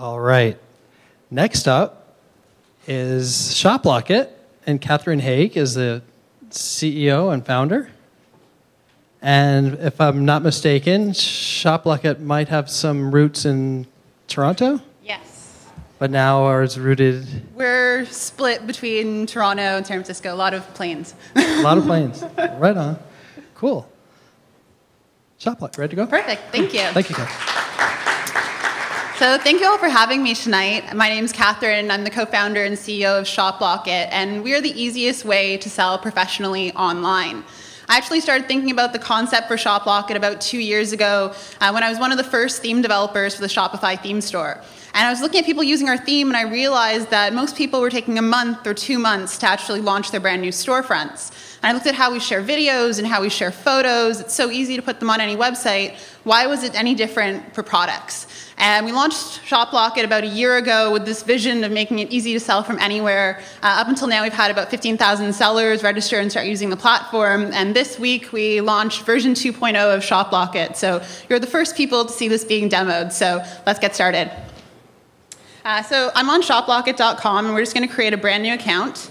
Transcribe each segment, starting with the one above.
All right. Next up is Shoplocket, and Catherine Haig is the CEO and founder. And if I'm not mistaken, Shoplocket might have some roots in Toronto? Yes. But now ours rooted... We're split between Toronto and San Francisco. A lot of planes. A lot of planes. Right on. Cool. Shoplocket, ready to go? Perfect. Thank you. Thank you, Catherine. So thank you all for having me tonight. My name's Catherine. I'm the co-founder and CEO of Shoplocket, and we are the easiest way to sell professionally online. I actually started thinking about the concept for Shoplocket about 2 years ago when I was one of the first theme developers for the Shopify theme store. And I was looking at people using our theme, and I realized that most people were taking a month or 2 months to actually launch their brand new storefronts. And I looked at how we share videos and how we share photos. It's so easy to put them on any website. Why was it any different for products? And we launched Shoplocket about a year ago with this vision of making it easy to sell from anywhere. Up until now, we've had about 15,000 sellers register and start using the platform. And this week, we launched version 2.0 of Shoplocket. So you're the first people to see this being demoed. So let's get started. So I'm on shoplocket.com, and we're just going to create a brand new account.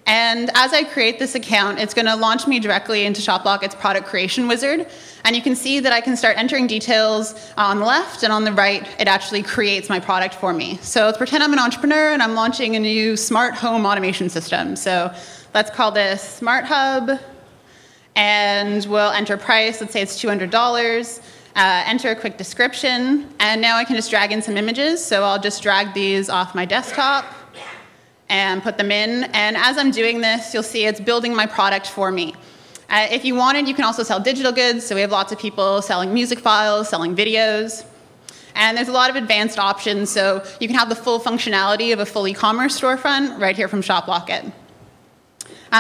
And as I create this account, it's going to launch me directly into Shoplocket's product creation wizard. And you can see that I can start entering details on the left, and on the right, it actually creates my product for me. So let's pretend I'm an entrepreneur, and I'm launching a new smart home automation system. So let's call this Smart Hub, and we'll enter price. Let's say it's $200. Enter a quick description, and now I can just drag in some images. So I'll just drag these off my desktop and put them in. And as I'm doing this, you'll see it's building my product for me. If you wanted, you can also sell digital goods. So we have lots of people selling music files, selling videos. And there's a lot of advanced options. So you can have the full functionality of a full e-commerce storefront right here from Shoplocket.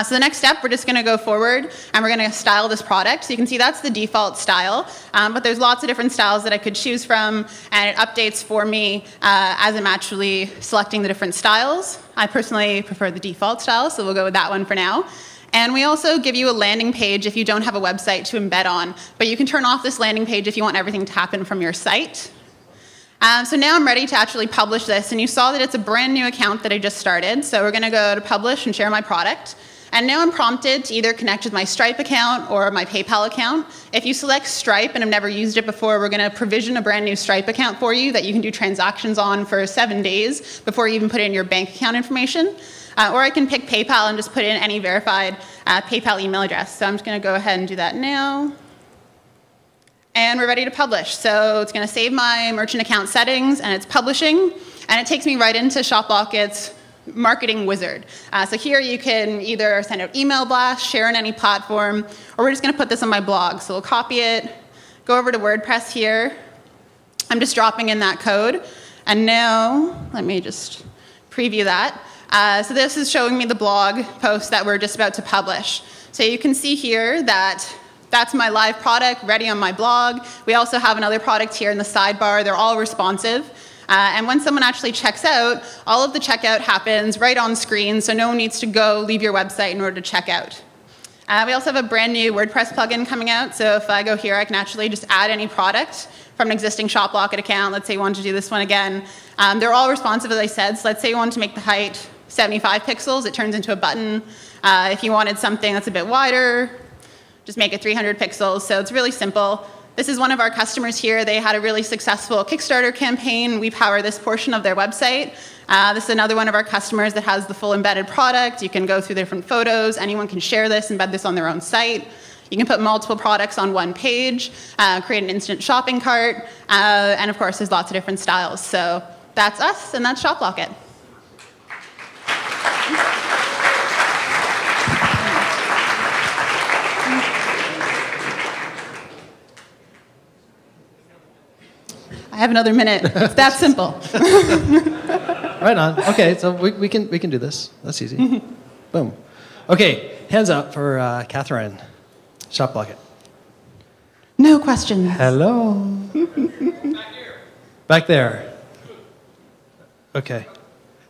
So the next step, we're just going to go forward, and we're going to style this product. So you can see that's the default style, but there's lots of different styles that I could choose from, and it updates for me as I'm actually selecting the different styles. I personally prefer the default style, so we'll go with that one for now. And we also give you a landing page if you don't have a website to embed on, but you can turn off this landing page if you want everything to happen from your site. So now I'm ready to actually publish this, and you saw that it's a brand new account that I just started. So we're going to go to publish and share my product. And now I'm prompted to either connect with my Stripe account or my PayPal account. If you select Stripe and have never used it before, we're going to provision a brand new Stripe account for you that you can do transactions on for 7 days before you even put in your bank account information. Or I can pick PayPal and just put in any verified PayPal email address. So I'm just going to go ahead and do that now. And we're ready to publish. So it's going to save my merchant account settings, and it's publishing. And it takes me right into Shoplocket's marketing wizard. So here you can either send out email blasts, share on any platform, or we're just going to put this on my blog. So we'll copy it, go over to WordPress here. I'm just dropping in that code. And now, let me just preview that. So this is showing me the blog post that we're just about to publish. So you can see here that that's my live product ready on my blog. We also have another product here in the sidebar. They're all responsive. And when someone actually checks out, all of the checkout happens right on screen, so no one needs to go leave your website in order to check out. We also have a brand new WordPress plugin coming out, so if I go here, I can actually just add any product from an existing Shoplocket account. Let's say you want to do this one again. They're all responsive, as I said, so let's say you want to make the height 75 pixels, it turns into a button. If you wanted something that's a bit wider, just make it 300 pixels, so it's really simple. This is one of our customers here. They had a really successful Kickstarter campaign. We power this portion of their website. This is another one of our customers that has the full embedded product. You can go through different photos. Anyone can share this, embed this on their own site. You can put multiple products on one page, create an instant shopping cart, and of course, there's lots of different styles. So that's us, and that's Shoplocket. I have another minute. It's that simple. Right on. Okay, so we can do this. That's easy. Boom. Okay, hands up for Catherine. Shoplocket. No questions. Hello. Back here. Back there. Okay.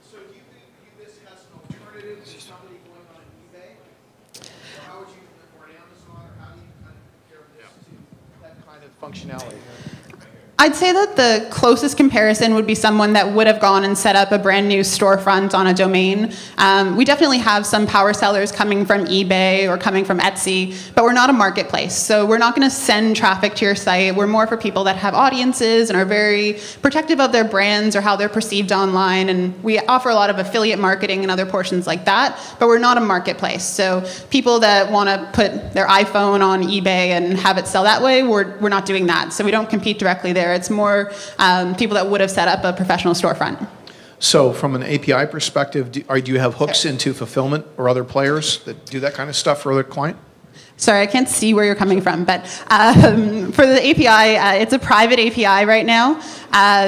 So do you think this has an alternative to somebody going on eBay? Or how would you, or Amazon, or how do you kind of compare this to that kind of functionality? I'd say that the closest comparison would be someone that would have gone and set up a brand new storefront on a domain. We definitely have some power sellers coming from eBay or coming from Etsy, but we're not a marketplace. So we're not going to send traffic to your site. We're more for people that have audiences and are very protective of their brands or how they're perceived online. And we offer a lot of affiliate marketing and other portions like that, but we're not a marketplace. So people that want to put their iPhone on eBay and have it sell that way, we're not doing that. So we don't compete directly there. It's more people that would have set up a professional storefront. So from an API perspective, do you have hooks into fulfillment or other players that do that kind of stuff for other client? Sorry, I can't see where you're coming from, but for the API, it's a private API right now.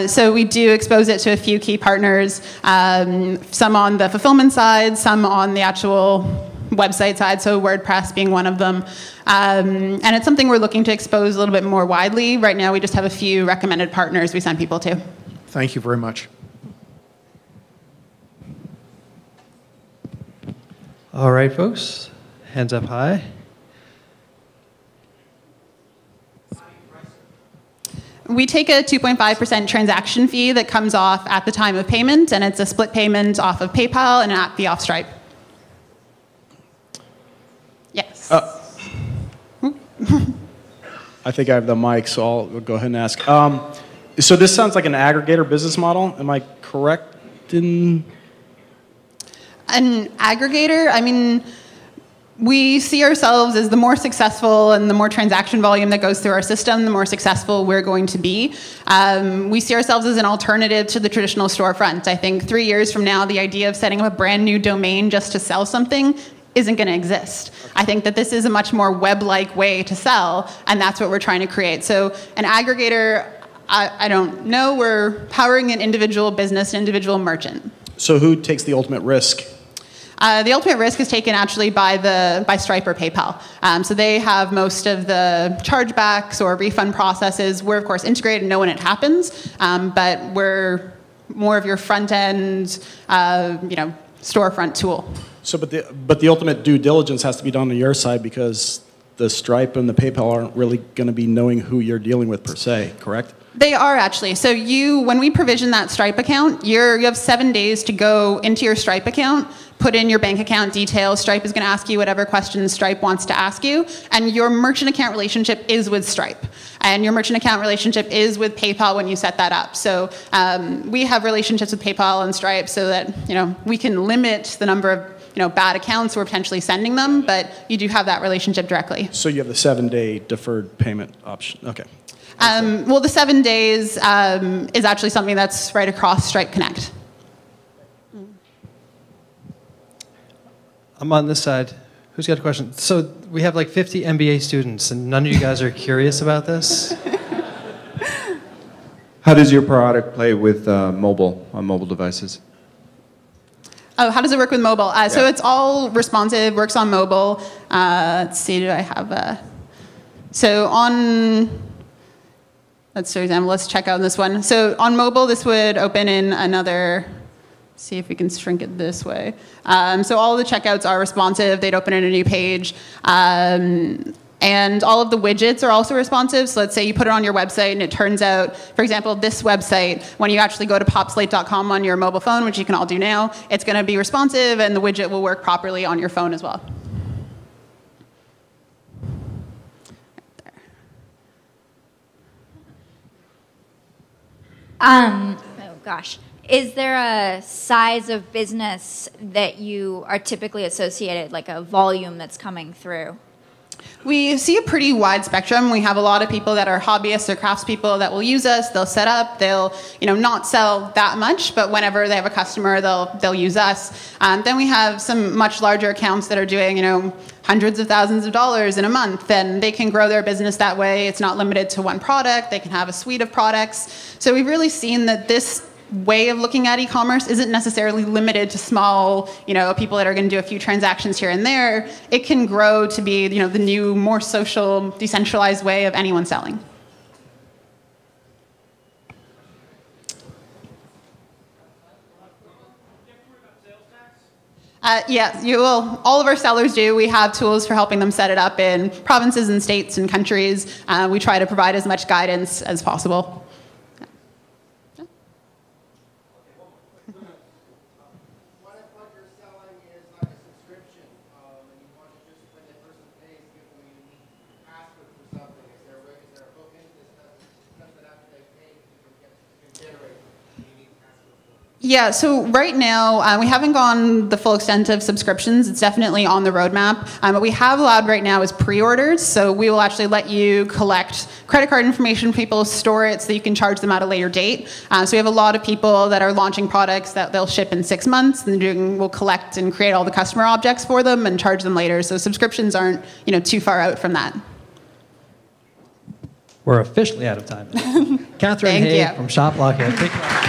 So we do expose it to a few key partners, some on the fulfillment side, some on the actual website side, so WordPress being one of them. And it's something we're looking to expose a little bit more widely. Right now, we just have a few recommended partners we send people to. Thank you very much. All right, folks, hands up high. We take a 2.5% transaction fee that comes off at the time of payment, and it's a split payment off of PayPal and an fee off Stripe. Yes. I think I have the mic, so I'll go ahead and ask. So this sounds like an aggregator business model. Am I correct in? An aggregator, I mean, we see ourselves as the more successful and the more transaction volume that goes through our system, the more successful we're going to be. We see ourselves as an alternative to the traditional storefront. I think 3 years from now, the idea of setting up a brand new domain just to sell something isn't going to exist. I think that this is a much more web-like way to sell, and that's what we're trying to create. So an aggregator, I don't know, we're powering an individual business, an individual merchant. So who takes the ultimate risk? The ultimate risk is taken actually by Stripe or PayPal. So they have most of the chargebacks or refund processes. We're of course integrated and know when it happens, but we're more of your front end, storefront tool. So, but the ultimate due diligence has to be done on your side because the Stripe and the PayPal aren't really going to be knowing who you're dealing with per se, correct? They are actually. So when we provision that Stripe account, you have 7 days to go into your Stripe account, put in your bank account details. Stripe is going to ask you whatever questions Stripe wants to ask you, and your merchant account relationship is with Stripe. And your merchant account relationship is with PayPal when you set that up. So we have relationships with PayPal and Stripe so that we can limit the number of bad accounts we're potentially sending them, but you do have that relationship directly. So you have the 7-day deferred payment option. Okay. Well, the 7 days is actually something that's right across Stripe Connect. I'm on this side. Who's got a question? So we have like 50 MBA students, and none of you guys are curious about this? How does your product play with on mobile devices? Oh, how does it work with mobile? So it's all responsive, works on mobile. Let's see, do I have a... So on... Let's, for example, let's check out this one. So on mobile, this would open in another... See if we can shrink it this way. So all of the checkouts are responsive. They'd open in a new page. And all of the widgets are also responsive. So let's say you put it on your website and it turns out, for example, this website, when you actually go to popslate.com on your mobile phone, which you can all do now, it's going to be responsive and the widget will work properly on your phone as well. Oh gosh. Is there a size of business that you are typically associated, like a volume that's coming through? We see a pretty wide spectrum. We have a lot of people that are hobbyists or craftspeople that will use us. They'll set up. They'll, not sell that much, but whenever they have a customer, they'll use us. Then we have some much larger accounts that are doing, hundreds of thousands of dollars in a month, and they can grow their business that way. It's not limited to one product. They can have a suite of products. So we've really seen that this way of looking at e-commerce isn't necessarily limited to small, people that are going to do a few transactions here and there. It can grow to be, the new, more social, decentralized way of anyone selling. Yeah, you will. All of our sellers do. We have tools for helping them set it up in provinces and states and countries. We try to provide as much guidance as possible. Yeah, so right now, we haven't gone the full extent of subscriptions. It's definitely on the roadmap. What we have allowed right now is pre-orders. So we will actually let you collect credit card information from people, store it so you can charge them at a later date. So we have a lot of people that are launching products that they'll ship in 6 months, and we'll collect and create all the customer objects for them and charge them later. So subscriptions aren't, too far out from that. We're officially out of time. Catherine Thank Hay you. from Shoplocket. Thank you.